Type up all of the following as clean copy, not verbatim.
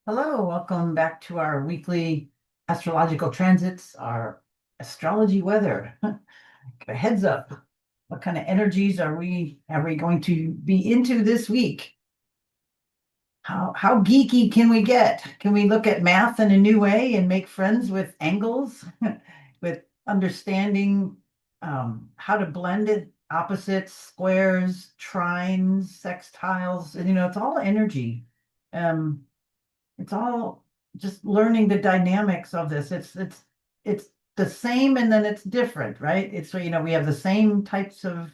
Hello, welcome back to our weekly astrological transits, our astrology weather. A heads up, what kind of energies are we going to be into this week? How geeky can we get? Can we look at math in a new way and make friends with angles, with understanding how to blend it, opposites, squares, trines, sextiles, and it's all energy. Um, it's all just learning the dynamics of this. It's the same and then it's different, right? It's so we have the same types of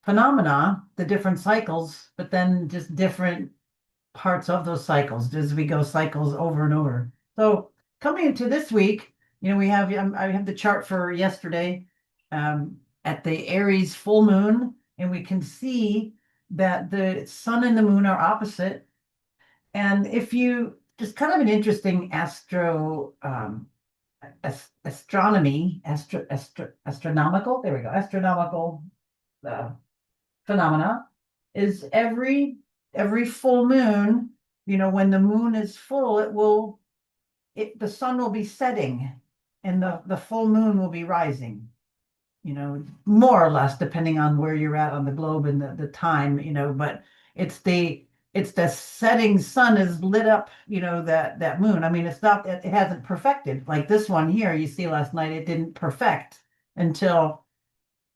phenomena, the different cycles, but then just different parts of those cycles as we go cycles over and over. So coming into this week, we have I have the chart for yesterday at the Aries full moon, and we can see that the sun and the moon are opposite. And if you just kind of an interesting astronomy, astronomical, there we go, astronomical uh, phenomena is every full moon, when the moon is full, the sun will be setting and the full moon will be rising, more or less depending on where you're at on the globe and the time, but it's the it's the setting sun is lit up, that moon. I mean, it's not, it hasn't perfected like this one here. You see last night, it didn't perfect until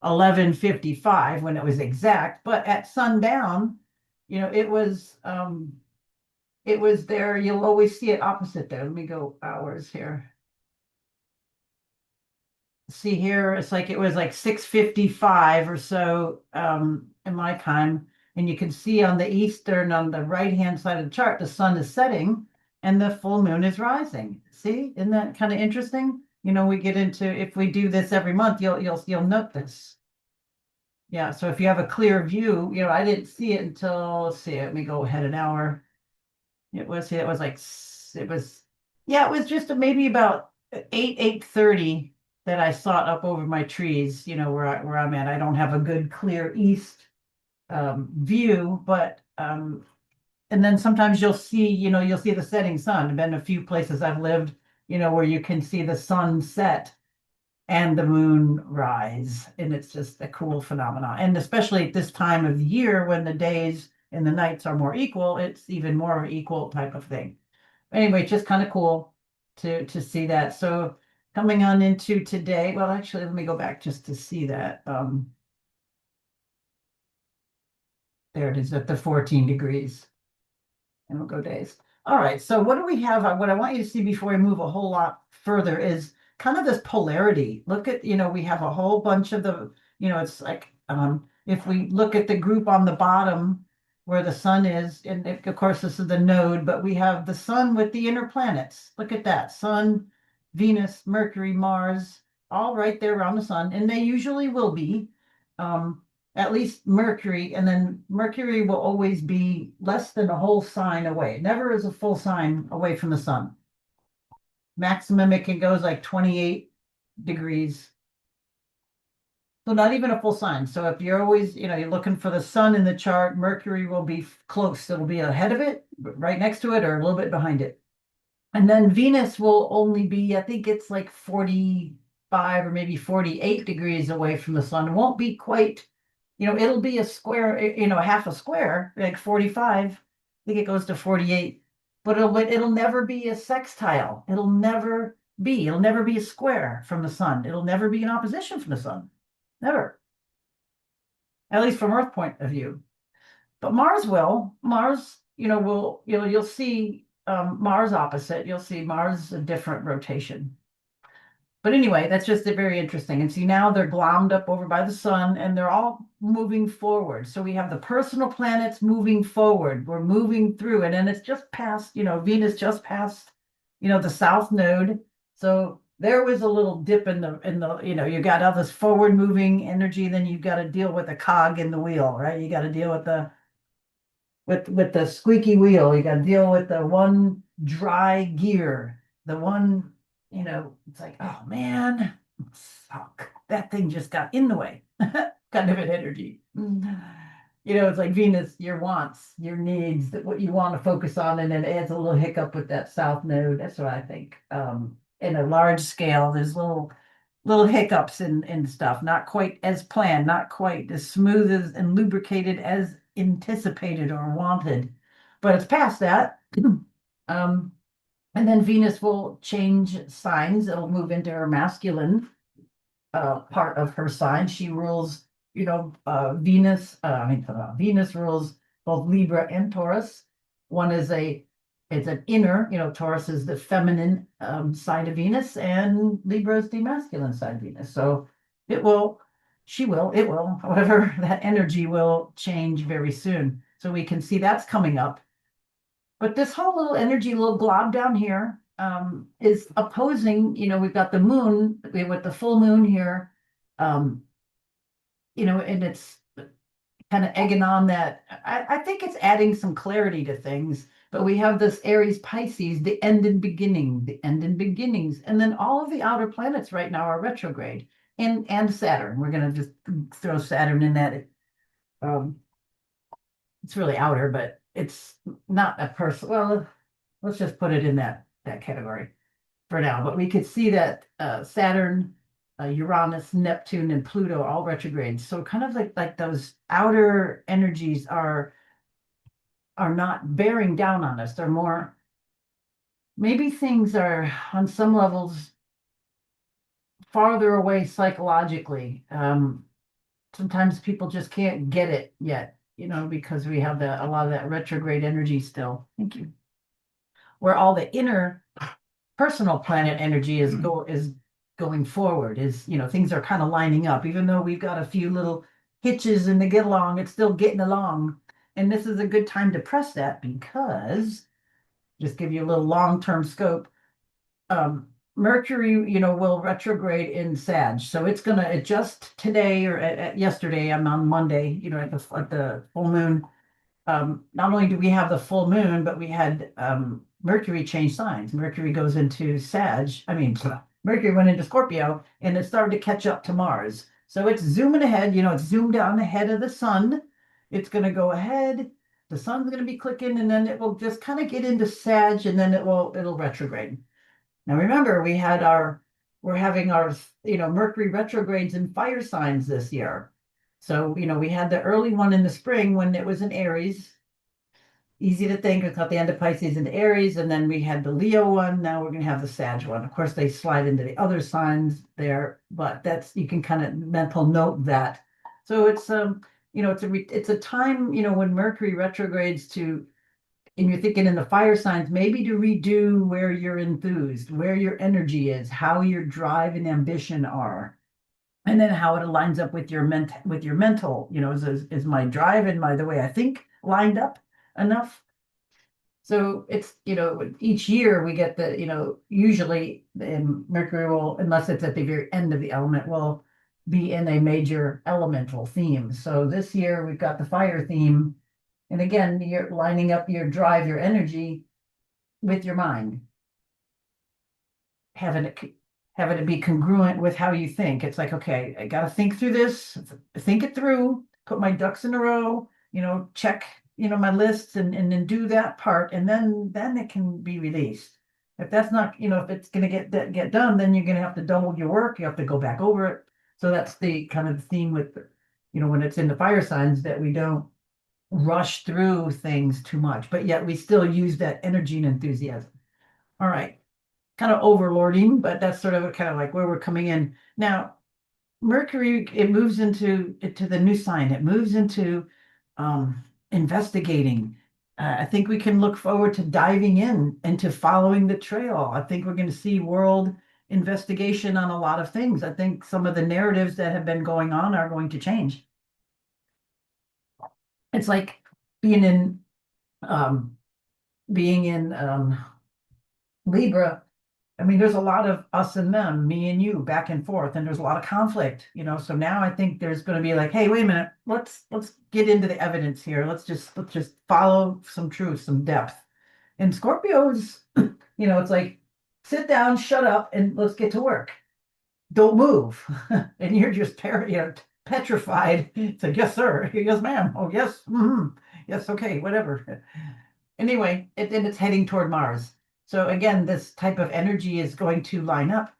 11:55 when it was exact, but at sundown, it was there. You'll always see it opposite there. Let me go hours here. See here, it's like it was like 6:55 or so in my time. And you can see on the eastern, on the right-hand side of the chart, the sun is setting and the full moon is rising. See, isn't that kind of interesting? We get into, if we do this every month, you'll note this. Yeah, so if you have a clear view, I didn't see it until, let's see, let me go ahead an hour. It was like it was yeah, it was just maybe about 8:30 that I saw it up over my trees, where I'm at. I don't have a good clear east view, but and then sometimes you'll see the setting sun. I've been a few places I've lived, where you can see the sun set and the moon rise, and it's just a cool phenomenon. And especially at this time of the year when the days and the nights are more equal, it's even more equal type of thing. Anyway, just kind of cool to see that. So coming on into today, well, actually, let me go back just to see that. There it is at the 14 degrees, and we'll go days. All right, so what do we have? What I want you to see before we move a whole lot further is kind of this polarity. Look at, we have a whole bunch of it's like if we look at the group on the bottom where the sun is, and of course this is the node, but we have the sun with the inner planets. Look at that. Sun, Venus, Mercury, Mars, all right there around the sun, and they usually will be. At least Mercury, and then Mercury will always be less than a whole sign away. It never is a full sign away from the sun. Maximum it can go is like 28 degrees. So not even a full sign. So if you're always, you're looking for the sun in the chart, Mercury will be close. It'll be ahead of it, right next to it, or a little bit behind it. And then Venus will only be, I think it's like 45 or maybe 48 degrees away from the sun. It won't be quite, it'll be a square, half a square, like 45. I think it goes to 48, but it'll never be a sextile. It'll never be a square from the sun. It'll never be in opposition from the sun. Never. At least from Earth point of view. But Mars will. Mars, you'll see Mars opposite. You'll see Mars a different rotation. But anyway, that's just very interesting. And see, now they're glommed up over by the sun and they're all moving forward. So we have the personal planets moving forward. We're moving through it. And it's just past, Venus just passed, the south node. So there was a little dip you got all this forward moving energy, then you've got to deal with the cog in the wheel, right? You got to deal with the squeaky wheel. You got to deal with the one dry gear, the one, it's like, oh man, fuck, that thing just got in the way, kind of an energy. It's like Venus, your wants, your needs, that what you want to focus on, and then it adds a little hiccup with that south node. That's what I think. In a large scale, there's little hiccups and stuff, not quite as planned, not quite as smooth as and lubricated as anticipated or wanted. But it's past that. Um, and then Venus will change signs. It'll move into her masculine part of her sign. She rules, Venus rules both Libra and Taurus. One is it's an inner, Taurus is the feminine side of Venus, and Libra is the masculine side of Venus. So it will, it will, however, that energy will change very soon. So we can see that's coming up. But this whole little energy, little glob down here, is opposing, we've got the moon, with the full moon here, um, and it's kind of egging on that. I think it's adding some clarity to things, but we have this Aries Pisces, the end and beginning, the end and beginnings. And then all of the outer planets right now are retrograde, and Saturn. We're going to just throw Saturn in that. Um, it's really outer, but it's not a person. Well, let's just put it in that category for now. But we could see that Saturn, Uranus, Neptune, and Pluto all retrograde. So kind of like those outer energies are not bearing down on us. They're more, maybe things are on some levels farther away psychologically. Sometimes people just can't get it yet, because we have a lot of that retrograde energy still. Thank you. Where all the inner personal planet energy is going forward, things are kind of lining up, even though we've got a few little hitches in the get along, it's still getting along. And this is a good time to press that, because just give you a little long-term scope. Mercury, will retrograde in Sag. So it's going to adjust today, or yesterday. I'm on Monday, at the full moon. Not only do we have the full moon, but we had Mercury change signs. Mercury goes into Sag. Mercury went into Scorpio, and it started to catch up to Mars. So it's zooming ahead. It's zoomed down ahead of the sun. It's going to go ahead. The sun's going to be clicking, and then it will just kind of get into Sag, and then it'll retrograde. Now remember, we're having our Mercury retrogrades in fire signs this year. So we had the early one in the spring when it was in Aries. Easy to think, it's got the end of Pisces into Aries, and then we had the Leo one. Now we're going to have the Sag one. Of course, they slide into the other signs there, but you can kind of mental note that. So it's it's a time when Mercury retrogrades and you're thinking in the fire signs, maybe to redo where you're enthused, where your energy is, how your drive and ambition are, and then how it aligns up with your mental. Is my drive and the way I think lined up enough? So it's each year we get usually Mercury will, unless it's at the very end of the element, will be in a major elemental theme. So this year we've got the fire theme. And again, you're lining up your drive, your energy with your mind, having it be congruent with how you think. It's like, okay, I got to think through this, think it through, put my ducks in a row, check, my lists, and then do that part, and then it can be released. If that's not, if it's going to get done, then you're going to have to double your work. You have to go back over it. So that's the kind of theme with, when it's in the fire signs, that we don't rush through things too much, but yet we still use that energy and enthusiasm. All right, kind of overlording, but that's sort of kind of like where we're coming in now. Mercury, it moves into the new sign. It moves into investigating. I think we can look forward to diving into following the trail. I think we're going to see world investigation on a lot of things. I think some of the narratives that have been going on are going to change. It's like being in um, Libra. There's a lot of us and them, me and you, back and forth, and there's a lot of conflict, So now I think there's going to be like, hey, wait a minute, let's get into the evidence here. Let's just follow some truth, some depth. And Scorpios, it's like, sit down, shut up, and let's get to work. Don't move, and you're just petrified. It's like, yes, sir. Yes, ma'am. Oh, yes. Yes, okay, whatever. Anyway, then it's heading toward Mars. So again, this type of energy is going to line up,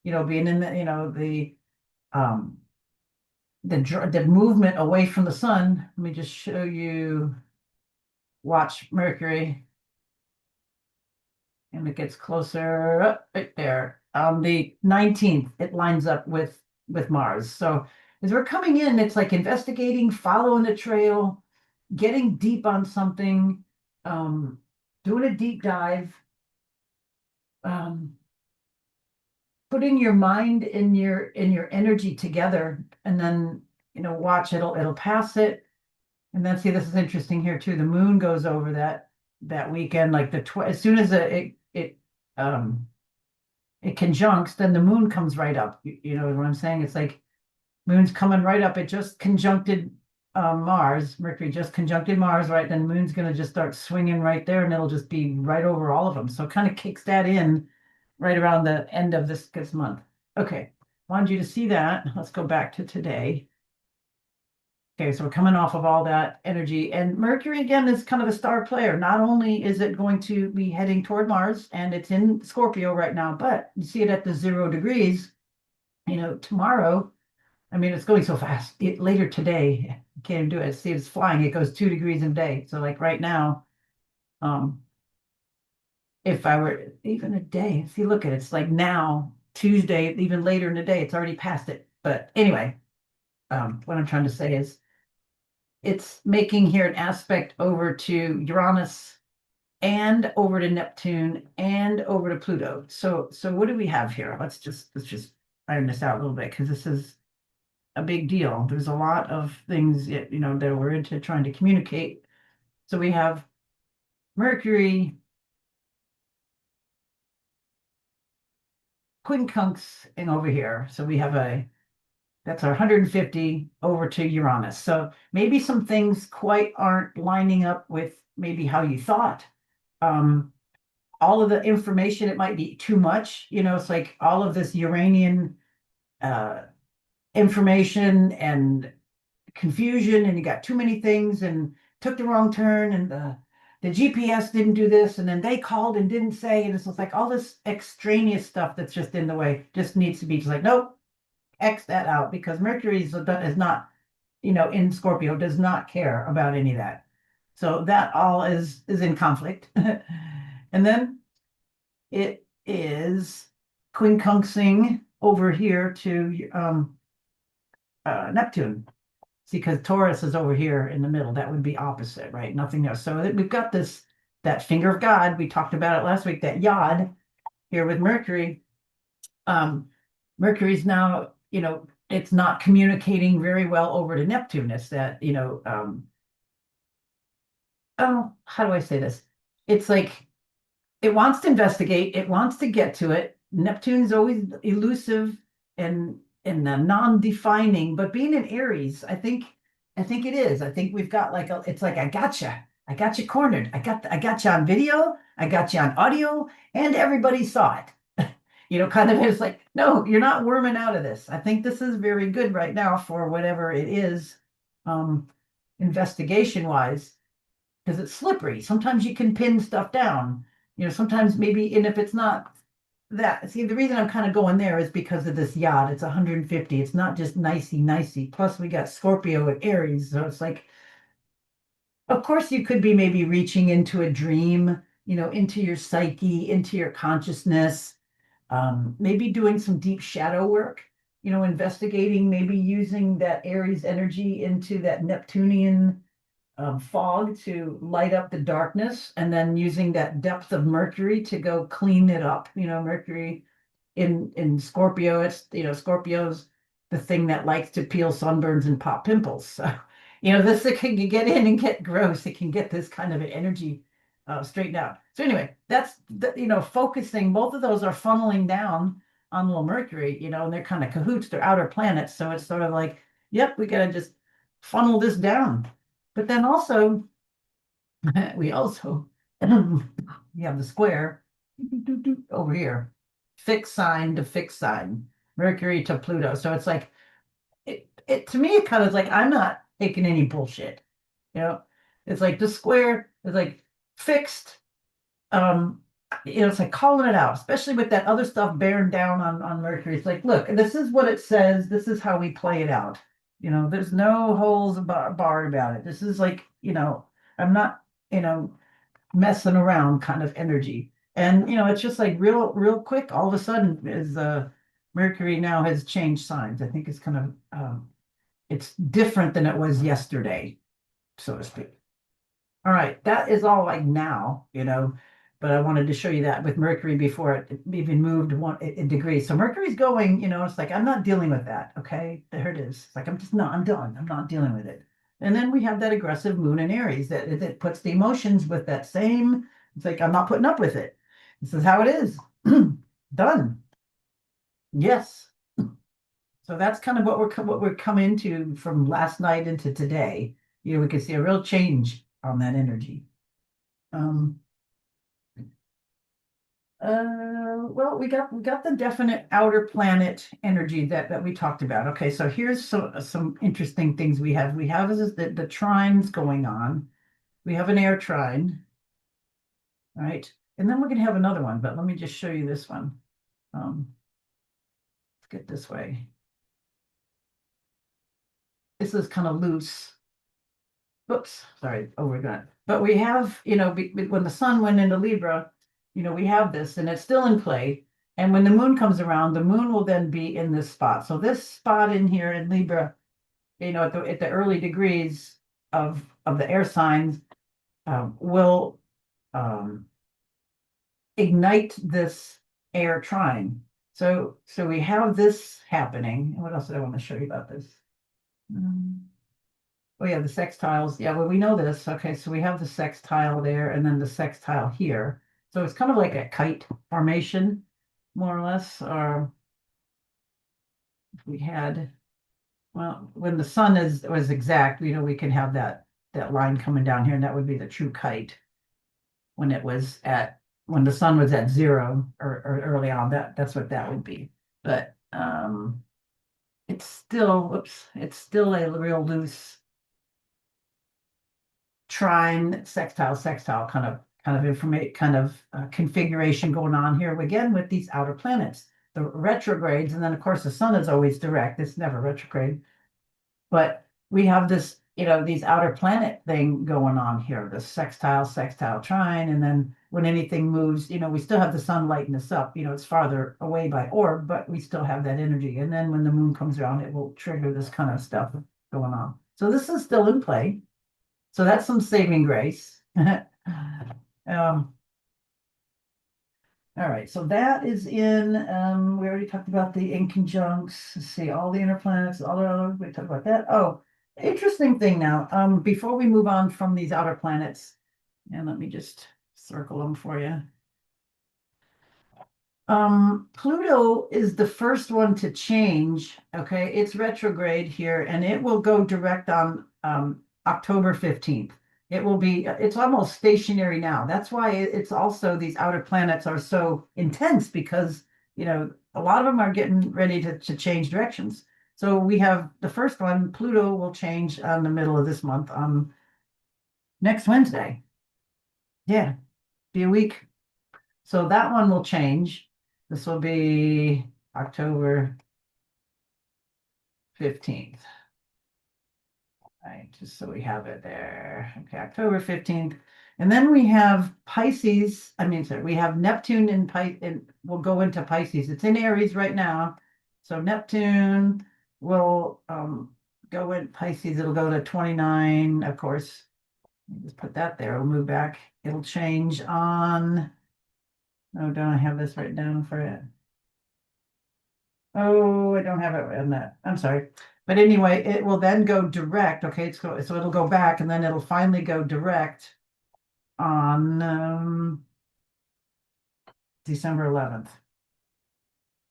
being in um the movement away from the sun. Let me just show you, watch Mercury, and it gets closer up right there. On the 19th, it lines up with Mars. So as we're coming in, it's like investigating, following the trail, getting deep on something, um, doing a deep dive, um, putting your mind in your energy together, and then watch, it'll pass it. And then see, this is interesting here too. The moon goes over that weekend, like as soon as it conjuncts, then the moon comes right up. You know what I'm saying? It's like moon's coming right up. It just conjuncted Mars. Mercury just conjuncted Mars, right? Then the moon's going to just start swinging right there, and it'll just be right over all of them. So it kind of kicks that in right around the end of this month. Okay, wanted you to see that. Let's go back to today. Okay, so we're coming off of all that energy, and Mercury again is kind of a star player. Not only is it going to be heading toward Mars, and it's in Scorpio right now, but you see it at the 0 degrees. Tomorrow, I mean, it's going so fast. Later today, I can't even do it. See, it's flying. It goes 2 degrees in a day. So, like right now, um, if I were even a day, see, look at it. It's like now, Tuesday, even later in the day, it's already past it. But anyway, what I'm trying to say is it's making here an aspect over to Uranus and over to Neptune and over to Pluto. So what do we have here? Let's just iron this out a little bit, because this is a big deal. There's a lot of things that we're into trying to communicate. So we have Mercury quincunxing over here. So we have that's our 150 over to Uranus. So maybe some things quite aren't lining up with maybe how you thought. Um, all of the information, it might be too much. It's like all of this Uranian uh, information and confusion, and you got too many things and took the wrong turn, and the GPS didn't do this, and then they called and didn't say, and it's just like all this extraneous stuff that's just in the way just needs to be just like, nope, X that out, because Mercury is not, in Scorpio, does not care about any of that. So that all is in conflict. And then it is quincunxing over here to Neptune. See, because Taurus is over here in the middle. That would be opposite, right? Nothing there. So we've got that finger of God. We talked about it last week, that yod here with Mercury. Mercury's now, it's not communicating very well over to Neptune. It's that, oh, how do I say this? It's like it wants to investigate, it wants to get to it. Neptune's always elusive and non-defining, but being an Aries, I think it is. I think we've got it's like I got you cornered. I got you on video, I got you on audio, and everybody saw it. Kind of, it's like, no, you're not worming out of this. I think this is very good right now for whatever it is, um, investigation wise, because it's slippery. Sometimes you can pin stuff down. Sometimes maybe, and if it's not that, see, the reason I'm kind of going there is because of this yacht. It's 150. It's not just nicey nicey. Plus, we got Scorpio and Aries, so it's like, of course, you could be maybe reaching into a dream, into your psyche, into your consciousness, maybe doing some deep shadow work, investigating, maybe using that Aries energy into that Neptunian fog to light up the darkness, and then using that depth of Mercury to go clean it up. Mercury in Scorpio, it's Scorpio's the thing that likes to peel sunburns and pop pimples. So this, it can get in and get gross. It can get this kind of an energy straightened out. So anyway, that's focusing. Both of those are funneling down on little Mercury, and they're kind of cahoots. They're outer planets, so it's sort of like, yep, we gotta just funnel this down. But then also, we also we have the square over here, fixed sign to fixed sign, Mercury to Pluto. So it's like it to me, it kind of is like I'm not taking any bullshit. You know, it's like the square is like fixed. Um, it's like calling it out, especially with that other stuff bearing down on Mercury. It's like, look, this is what it says. This is how we play it out. There's no holes barred about it. This is like, I'm not, you know, messing around kind of energy. And it's just like real quick, all of a sudden is Mercury now has changed signs. I think it's kind of it's different than it was yesterday, so to speak. All right, that is all like now, but I wanted to show you that with Mercury before it even moved a degree. So Mercury's going, it's like I'm not dealing with that. Okay, there it is. It's like I'm just not, I'm done. I'm not dealing with it. And then we have that aggressive moon in Aries that puts the emotions with that same. It's like I'm not putting up with it. This is how it is. Done. Yes. So that's kind of what we're come into from last night into today. We can see a real change on that energy. Um, well, we got the definite outer planet energy that we talked about. Okay, so here's some interesting things we have. We have is the trines going on. We have an air trine, right? And then we're gonna have another one, but let me just show you this one. Let's get this way. This is kind of loose. Oops, sorry, overgot. But we have, when the sun went into Libra, we have this and it's still in play. And when the moon comes around, the moon will then be in this spot. So this spot in here in Libra, at the early degrees of the air signs, will um, ignite this air trine. So we have this happening. What else did I want to show you about this? Oh yeah, the sextiles. Yeah, well, we know this. Okay, so we have the sextile there and then the sextile here. So it's kind of like a kite formation, more or less. Or if we had, well, when the sun was exact, we can have that line coming down here, and that would be the true kite when the sun was at zero or early on. That's what that would be. But it's still a real loose trine, sextile kind of information, kind of configuration going on here again with these outer planets, the retrogrades, and then of course the sun is always direct. It's never retrograde, but we have this, these outer planet thing going on here, the sextile trine, and then when anything moves, we still have the sun lighting us up. It's farther away by orb, but we still have that energy. And then when the moon comes around, it will trigger this kind of stuff going on. So this is still in play. So that's some saving grace. Um, all right, so that is we already talked about the inconjuncts. Let's see, all the inner planets, all the other, we talked about that. Oh, interesting thing now. Before we move on from these outer planets, and let me just circle them for you. Pluto is the first one to change. Okay, it's retrograde here, and it will go direct on October 15th. It's almost stationary now. That's why it's also these outer planets are so intense because, a lot of them are getting ready to change directions. So we have the first one, Pluto will change on the middle of this month, next Wednesday. Yeah, be a week. So that one will change. This will be October 15th. Right, just so we have it there. Okay, October 15th. And then we have Pisces. I mean, sorry, we have Neptune in Pisces, and we'll go into Pisces. It's in Aries right now. So Neptune will go in Pisces. It'll go to 29, of course. Just put that there. It'll move back. It'll change on. Oh, don't I have this written down for it? Oh, I don't have it in that. I'm sorry. But anyway, it will then go direct. Okay, so it'll go back and then it'll finally go direct on December 11th.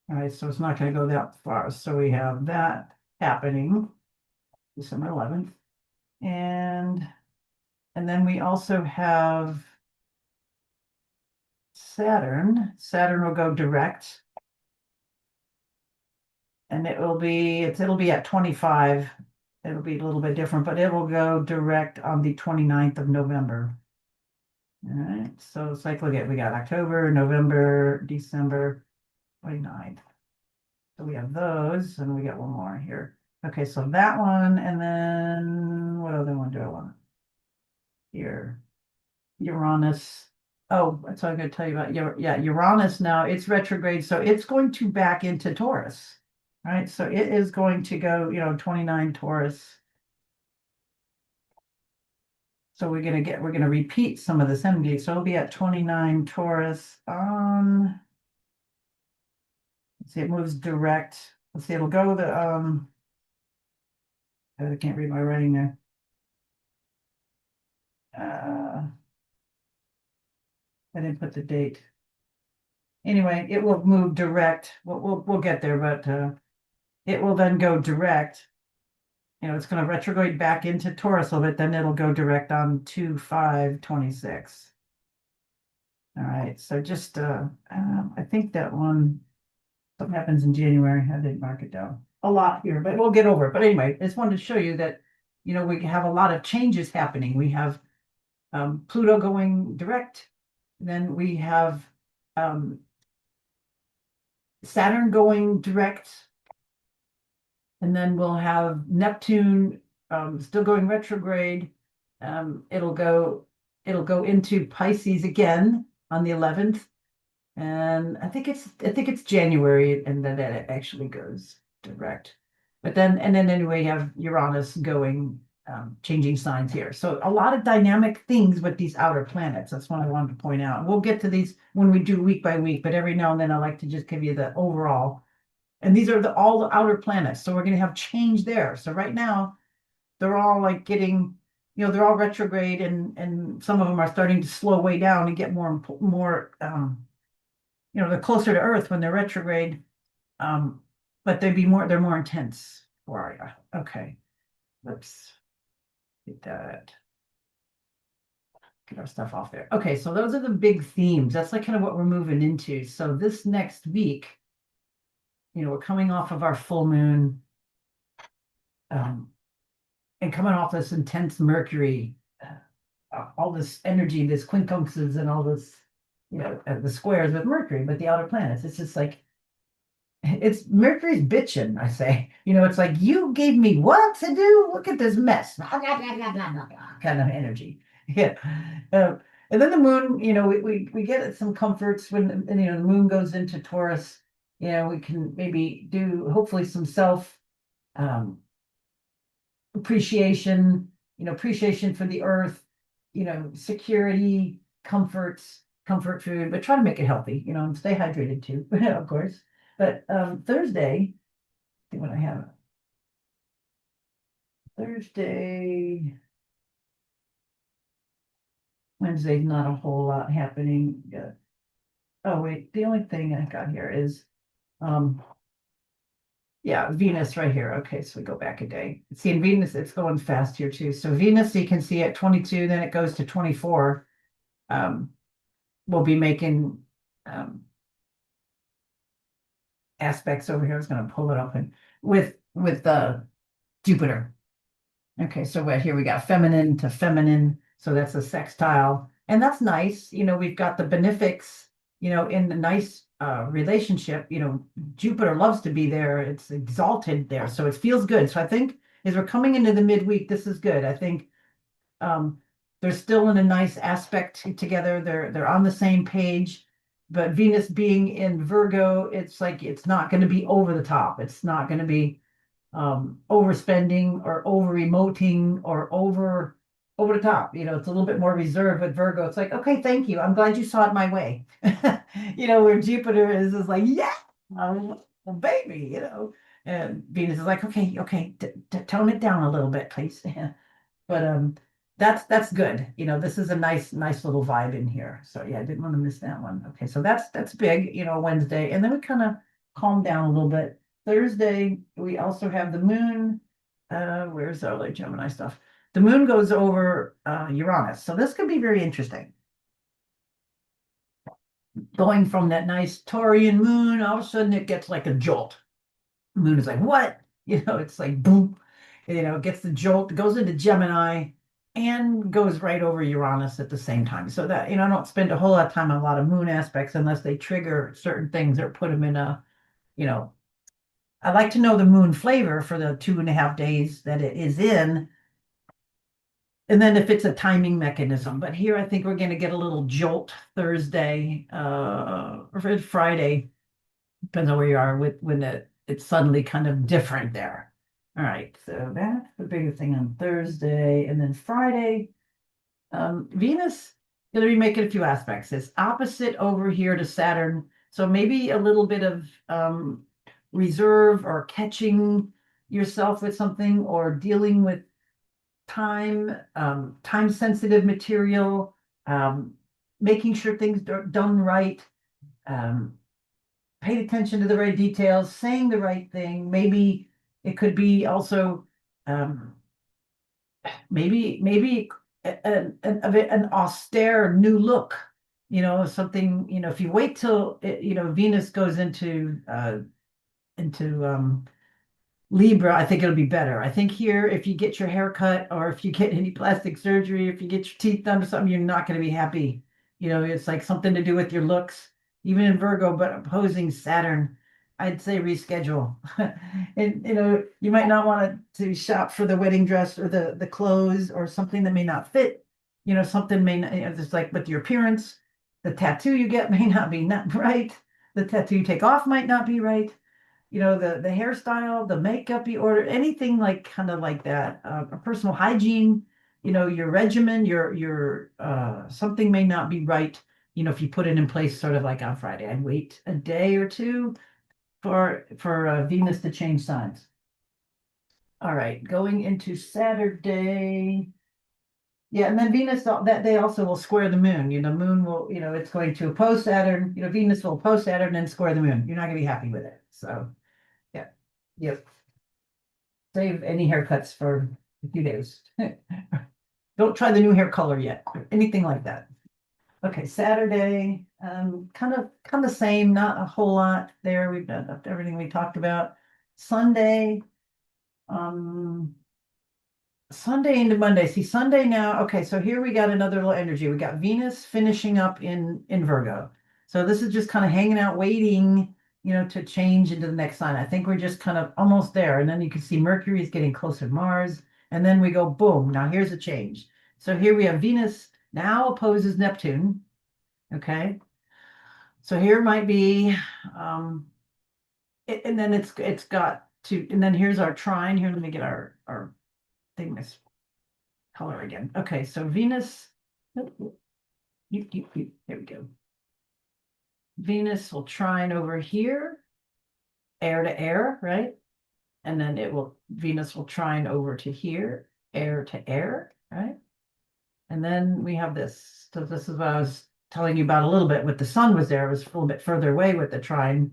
All right, so it's not going to go that far. So we have that happening December 11th. And then we also have Saturn. Saturn will go direct and it'll be at 25. It'll be a little bit different, but it will go direct on the 29th of November. All right, so it's like, look at, we got October, November, December, 29th. So we have those, and we got one more here. Okay, so that one, and then what other one do I want? Here, Uranus. Oh, that's all I'm going to tell you about. Yeah, Uranus now, it's retrograde, so it's going to back into Taurus, right? So it is going to go, 29 Taurus. So we're gonna repeat some of this energy. So it'll be at 29 Taurus on, let's see, it moves direct. Let's see, it'll go I can't read my writing there. I didn't put the date. Anyway, it will move direct. We'll get there, but it will then go direct. It's going to retrograde back into Taurus a little bit, then it'll go direct on 2/5/26. All right, so just I think that one, something happens in January. I didn't mark it down a lot here, but we'll get over it. But anyway, I just wanted to show you that we have a lot of changes happening. We have Pluto going direct, then we have Saturn going direct, and then we'll have Neptune still going retrograde. It'll go into Pisces again on the 11th, and I think it's January, and then it actually goes direct. But then anyway, you have Uranus going changing signs here. So a lot of dynamic things with these outer planets. That's what I wanted to point out. We'll get to these when we do week by week, but every now and then I like to just give you the overall. And these are all the outer planets. So we're going to have change there. So right now, they're all like getting, they're all retrograde, and some of them are starting to slow way down and get more, they're closer to Earth when they're retrograde. But they're more intense for you. Okay. Let's get our stuff off there. Okay, so those are the big themes. That's like kind of what we're moving into. So this next week, we're coming off of our full moon, and coming off this intense Mercury, all this energy, this quincunxes and all this, the squares with Mercury, but the outer planets. It's just like, it's Mercury's bitching, I say. It's like, you gave me what to do? Look at this mess. Kind of energy. Yeah. And then the moon, we get some comforts when the moon goes into Taurus. We can maybe do hopefully some self appreciation, appreciation for the earth, security, comfort food, but try to make it healthy, and stay hydrated too, of course. But Thursday, see what I have. Thursday, Wednesday's not a whole lot happening. Oh wait, the only thing I got here is yeah, Venus right here. Okay, so we go back a day. See, in Venus, it's going fast here too. So Venus, you can see at 22, then it goes to 24. We'll be making aspects over here. I was going to pull it up and with Jupiter. Okay, so here we got feminine to feminine. So that's a sextile, and that's nice. We've got the benefics, in the nice relationship. Jupiter loves to be there. It's exalted there, so it feels good. So I think as we're coming into the midweek, this is good. I think they're still in a nice aspect together. They're on the same page. But Venus being in Virgo, it's like it's not going to be over the top. It's not going to be overspending or over emoting or over the top. It's a little bit more reserved with Virgo. It's like, okay, thank you. I'm glad you saw it my way. Where Jupiter is like, yeah, baby, and Venus is like, okay, tone it down a little bit, please. But that's good. This is a nice little vibe in here. So yeah, I didn't want to miss that one. Okay, so that's big, Wednesday. And then we kind of calm down a little bit. Thursday, we also have the moon. Where's our like Gemini stuff? The moon goes over Uranus. So this could be very interesting. Going from that nice Taurian moon, all of a sudden it gets like a jolt. Moon is like, what? It's like boom, it gets the jolt, goes into Gemini and goes right over Uranus at the same time. So that, I don't spend a whole lot of time on a lot of moon aspects unless they trigger certain things or put them in you know, I like to know the moon flavor for the 2.5 days that it is in. And then if it's a timing mechanism, but here I think we're going to get a little jolt Thursday, or Friday, depends on where you are with when it's suddenly kind of different there. All right, so that's the biggest thing on Thursday. And then Friday, Venus going to be making a few aspects. It's opposite over here to Saturn. So maybe a little bit of reserve or catching yourself with something or dealing with time sensitive material, um, making sure things are done right, um, paying attention to the right details, saying the right thing. Maybe it could be also um, maybe an austere new look. Something. If you wait till Venus goes into Libra, I think it'll be better. I think here, if you get your hair cut or if you get any plastic surgery, if you get your teeth done or something, you're not going to be happy. It's like something to do with your looks, even in Virgo, but opposing Saturn, I'd say reschedule. And you might not want to shop for the wedding dress or the clothes or something that may not fit. Something may not, just like with your appearance, the tattoo you get may not be not right. The tattoo you take off might not be right, the hairstyle, the makeup you order, anything like kind of like that. A personal hygiene, your regimen, your something may not be right. If you put it in place, sort of like on Friday, I'd wait a day or two for Venus to change signs. All right, going into Saturday. Yeah, and then Venus that day also will square the moon. Moon will, it's going to oppose Saturn. Venus will oppose Saturn and square the moon. You're not going to be happy with it. So, yeah. Yep. Save any haircuts for a few days. Don't try the new hair color yet, or anything like that. Okay, Saturday, kind of same, not a whole lot there. We've done everything we talked about. Sunday, um, Sunday into Monday. See, Sunday now. Okay, so here we got another little energy. We got Venus finishing up in Virgo. So this is just kind of hanging out, waiting, to change into the next sign. I think we're just kind of almost there. And then you can see Mercury is getting closer to Mars. And then we go boom. Now here's a change. So here we have Venus now opposes Neptune. Okay. So here might be, and then it's got to, and then here's our trine. Here, let me get our thing this color again. Okay, so Venus, there we go. Venus will trine over here, air to air, right? And then Venus will trine over to here, air to air, right? And then we have this. So this is what I was telling you about a little bit. With the sun was there, it was a little bit further away with the trine.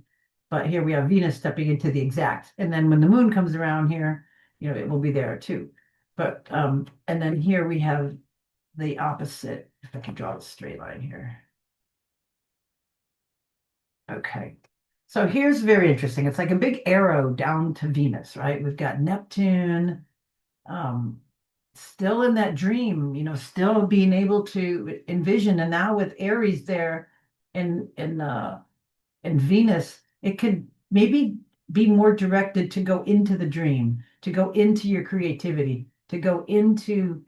But here we have Venus stepping into the exact. And then when the moon comes around here, it will be there too. But and then here we have the opposite. If I can draw a straight line here. Okay. So here's very interesting. It's like a big arrow down to Venus, right? We've got Neptune, um, still in that dream, still being able to envision. And now with Aries there in Venus, it could maybe be more directed to go into the dream, to go into your creativity, to go into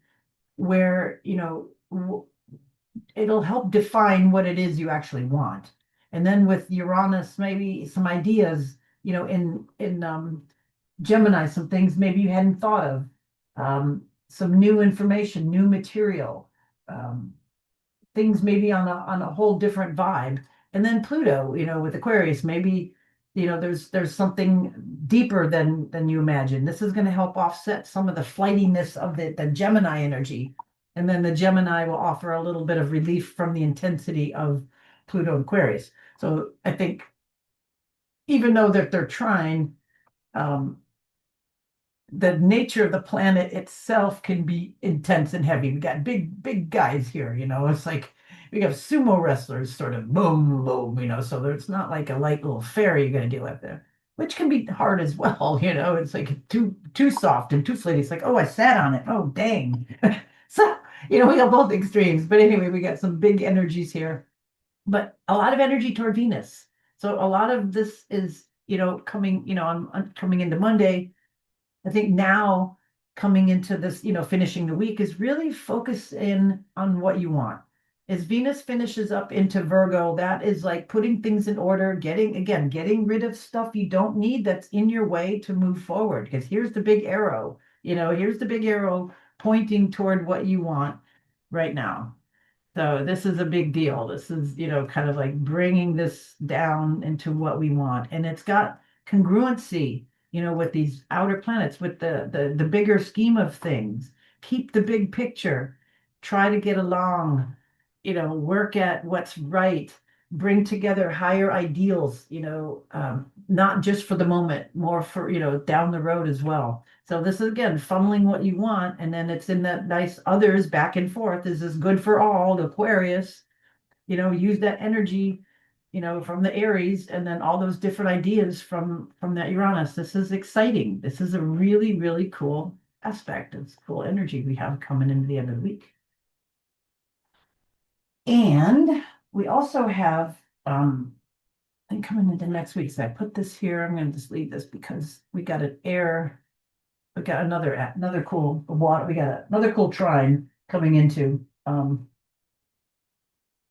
where, it'll help define what it is you actually want. And then with Uranus, maybe some ideas, in Gemini, some things maybe you hadn't thought of, some new information, new material, um, things maybe on a whole different vibe. And then Pluto, with Aquarius, maybe there's something deeper than you imagine. This is going to help offset some of the flightiness of the Gemini energy. And then the Gemini will offer a little bit of relief from the intensity of Pluto and Aquarius. So I think even though that they're trying, um, the nature of the planet itself can be intense and heavy. We got big guys here, it's like we have sumo wrestlers sort of boom, boom, so there's not like a light little fairy you're going to deal with there. which can be hard as well. It's like too soft and too flaky. It's like, oh, I sat on it. Oh, dang. So, we have both extremes. But anyway, we got some big energies here, but a lot of energy toward Venus. So a lot of this is, coming, I'm coming into Monday. I think now coming into this, finishing the week is really focus in on what you want. As Venus finishes up into Virgo, that is like putting things in order, getting rid of stuff you don't need that's in your way to move forward. Because here's the big arrow, here's the big arrow pointing toward what you want right now. So this is a big deal. This is, kind of like bringing this down into what we want. And it's got congruency, with these outer planets, with the bigger scheme of things. Keep the big picture. Try to get along, work at what's right, bring together higher ideals, not just for the moment, more for, down the road as well. So this is again funneling what you want, and then it's in that nice others back and forth. This is good for all, the Aquarius, use that energy, from the Aries, and then all those different ideas from that Uranus. This is exciting. This is a really, really cool aspect. It's cool energy we have coming into the end of the week. And we also have I think coming into next week. So I put this here. I'm going to just leave this because we got an air. We got another cool water. We got another cool trine coming into.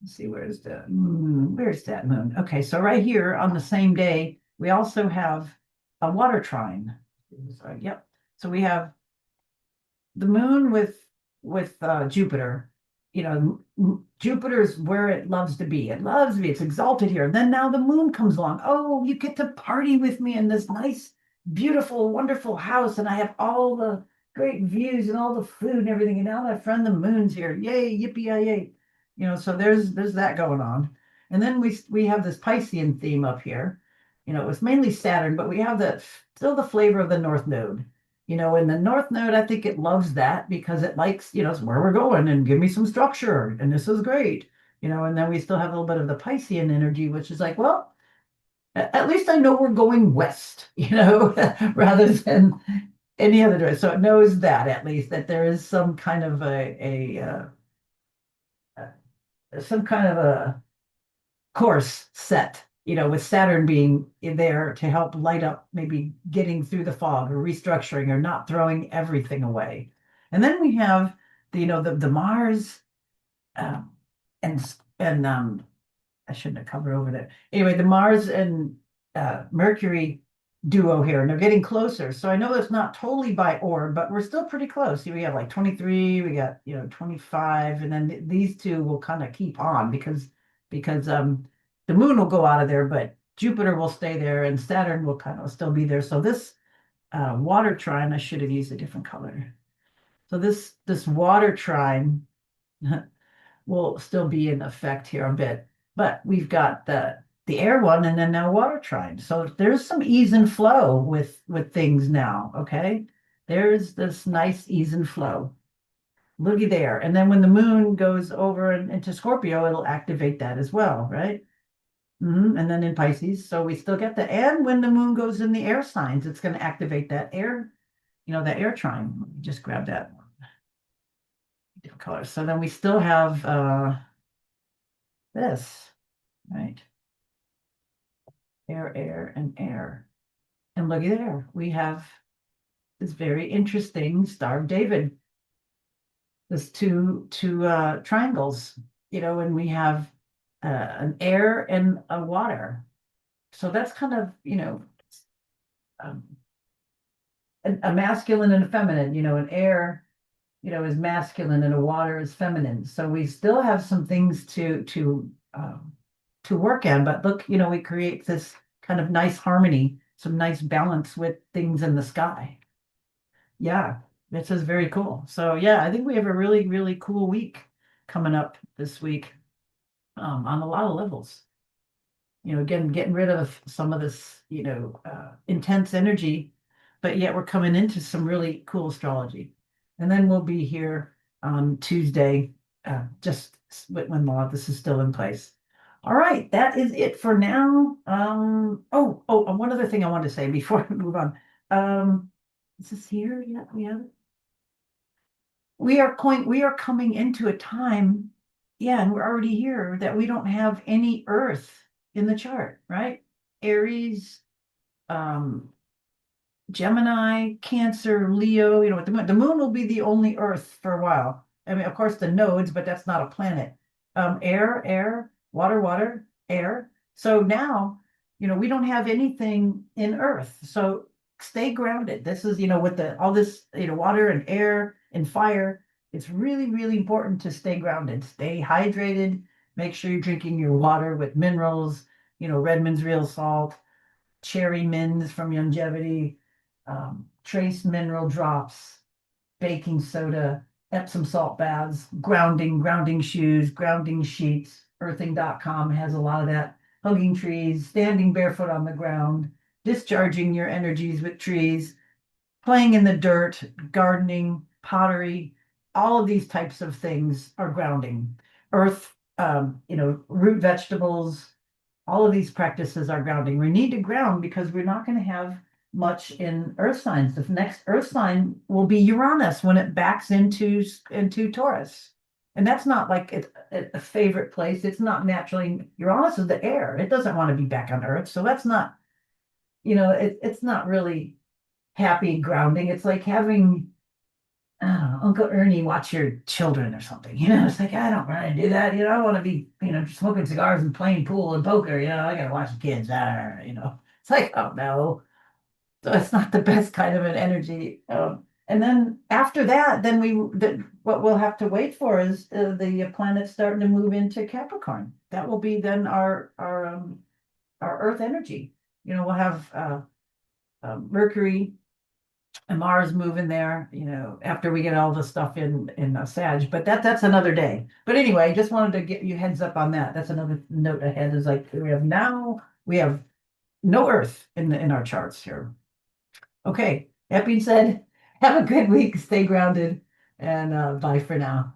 Let's see, where's that moon? Okay, so right here on the same day, we also have a water trine. So, yep. So we have the moon with Jupiter. Jupiter's where it loves to be. It loves to be. It's exalted here. Then now the moon comes along. Oh, you get to party with me in this nice, beautiful, wonderful house, and I have all the great views and all the food and everything. And now my friend the moon's here. Yay, yippee yay! So there's that going on. And then we have this Piscean theme up here. It's mainly Saturn, but we have still the flavor of the North Node. And the North Node, I think it loves that because it likes, it's where we're going and give me some structure and this is great. And then we still have a little bit of the Piscean energy, which is like, well, at least I know we're going west, rather than any other direction. So it knows that at least that there is some kind of some kind of a course set, with Saturn being there to help light up maybe getting through the fog or restructuring or not throwing everything away. And then we have the Mars um, and I shouldn't have covered over that. Anyway, the Mars and Mercury duo here, and they're getting closer. So I know it's not totally by orb, but we're still pretty close. We have like 23, we got 25, and then these two will kind of keep on because the moon will go out of there, but Jupiter will stay there, and Saturn will kind of still be there. So this water trine, I should have used a different color. So this water trine will still be in effect here a bit. But we've got the air one and then now water trine. So there's some ease and flow with things now. Okay. There's this nice ease and flow. Looky there. And then when the moon goes over into Scorpio, it'll activate that as well, right? And then in Pisces. So we still get and when the moon goes in the air signs, it's going to activate that air, that air trine. Let me just grab that one. Different colors. So then we still have this, right? Air, and air. And look at there. We have this very interesting Star of David. There's two triangles, and we have an air and a water. So that's kind of, um, a masculine and a feminine, an air, is masculine and a water is feminine. So we still have some things to work on, but look, we create this kind of nice harmony, some nice balance with things in the sky. Yeah, this is very cool. So yeah, I think we have a really, really cool week coming up this week on a lot of levels. Again, getting rid of some of this, intense energy, but yet we're coming into some really cool astrology. And then we'll be here on Tuesday, just when all of this is still in place. All right, that is it for now. And one other thing I wanted to say before we move on. Is this here? Yeah, we have it. We are coming into a time, yeah, and we're already here that we don't have any Earth in the chart, right? Aries, um, Gemini, Cancer, Leo, with the moon will be the only Earth for a while. I mean, of course, the nodes, but that's not a planet. Air, water, water, air. So now, we don't have anything in Earth. So stay grounded. This is, with all this, water and air and fire, it's really, really important to stay grounded, stay hydrated, make sure you're drinking your water with minerals, Redmond's real salt, cherry mints from longevity, trace mineral drops, baking soda, Epsom salt baths, grounding shoes, grounding sheets. Earthing.com has a lot of that. Hugging trees, standing barefoot on the ground, discharging your energies with trees, playing in the dirt, gardening, pottery, all of these types of things are grounding. Earth, root vegetables, all of these practices are grounding. We need to ground because we're not going to have much in earth signs. The next earth sign will be Uranus when it backs into Taurus. And that's not like a favorite place. It's not naturally, Uranus is the air. It doesn't want to be back on Earth. So that's not, it's not really happy grounding. It's like having Uncle Ernie watch your children or something. It's like, I don't want to do that. I want to be, smoking cigars and playing pool and poker. I got to watch the kids. It's like, oh no. So it's not the best kind of an energy. And then after that, what we'll have to wait for is the planet starting to move into Capricorn. That will be then our Earth energy. We'll have Mercury and Mars moving there, after we get all the stuff in Sag. But that's another day. But anyway, just wanted to get you heads up on that. That's another note ahead. Is like we have no Earth in our charts here. Okay, that being said, have a good week. Stay grounded, and bye for now.